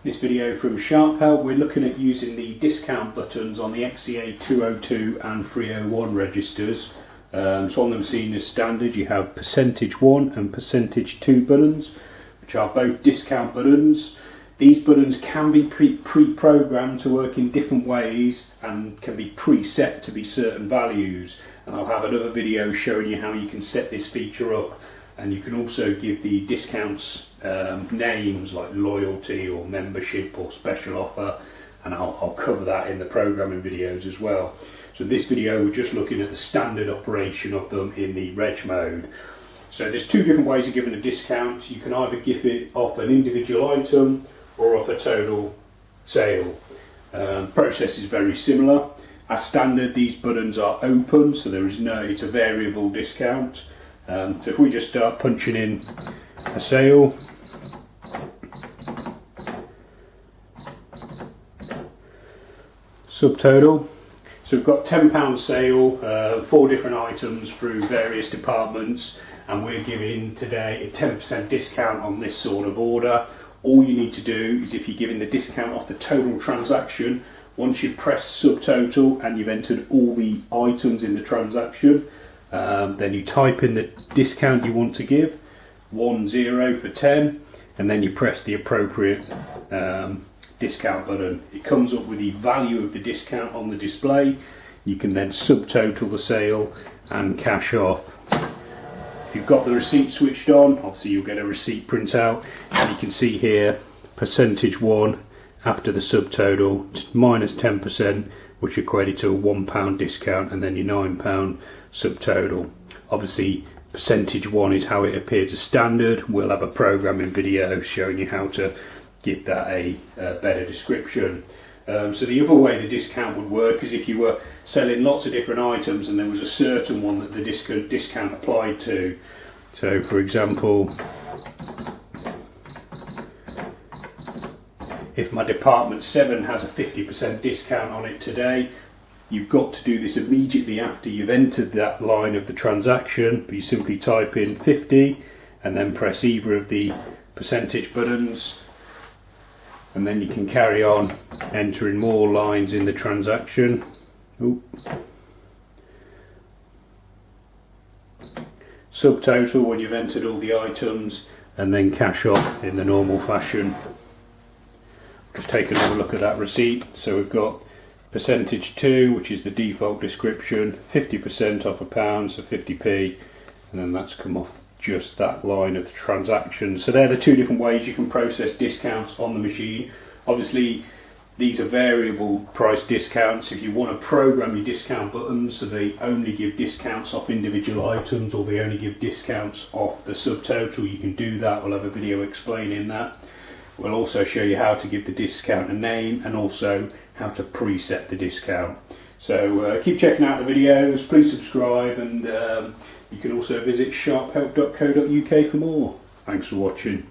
This video from Sharp Help, we're looking at using the discount buttons on the XEA202 and 301 registers. So on the machine as standard you have %1 and %2 buttons, which are both discount buttons. These buttons can be pre-programmed to work in different ways and can be preset to be certain values, and I'll have another video showing you how you can set this feature up. And you can also give the discounts names like loyalty or membership or special offer, and I'll cover that in the programming videos as well. So this video we're just looking at the standard operation of them in the reg mode. So there's two different ways of giving a discount. You can either give it off an individual item or off a total sale. Process is very similar. As standard, these buttons are open, so it's a variable discount. So if we just start punching in a sale, subtotal, so we've got £10 sale, 4 different items through various departments, and we're giving today a 10% discount on this sort of order. All you need to do is, if you're giving the discount off the total transaction, once you've pressed subtotal and you've entered all the items in the transaction, then you type in the discount you want to give, 10 for 10, and then you press the appropriate discount button. It comes up with the value of the discount on the display. You can then subtotal the sale and cash off. If you've got the receipt switched on, obviously you'll get a receipt printout, and you can see here %1 after the subtotal minus 10%, which equated to a £1 discount, and then your £9 subtotal. Obviously %1 is how it appears as standard. We'll have a programming video showing you how to give that a better description. So the other way the discount would work is if you were selling lots of different items and there was a certain one that the discount applied to. So for example, if my department 7 has a 50% discount on it today, you've got to do this immediately after you've entered that line of the transaction. But you simply type in 50 and then press either of the percentage buttons, and then you can carry on entering more lines in the transaction. Subtotal when you've entered all the items, and then cash off in the normal fashion. Just take another look at that receipt. So we've got %2, which is the default description, 50% off £1, so 50p, and then that's come off just that line of the transaction. So they're the two different ways you can process discounts on the machine. Obviously these are variable price discounts. If you want to program your discount buttons so they only give discounts off individual items, or they only give discounts off the subtotal, you can do that. We'll have a video explaining that. We'll also show you how to give the discount a name, and also how to preset the discount. So keep checking out the videos, please subscribe, and you can also visit sharphelp.co.uk for more. Thanks for watching.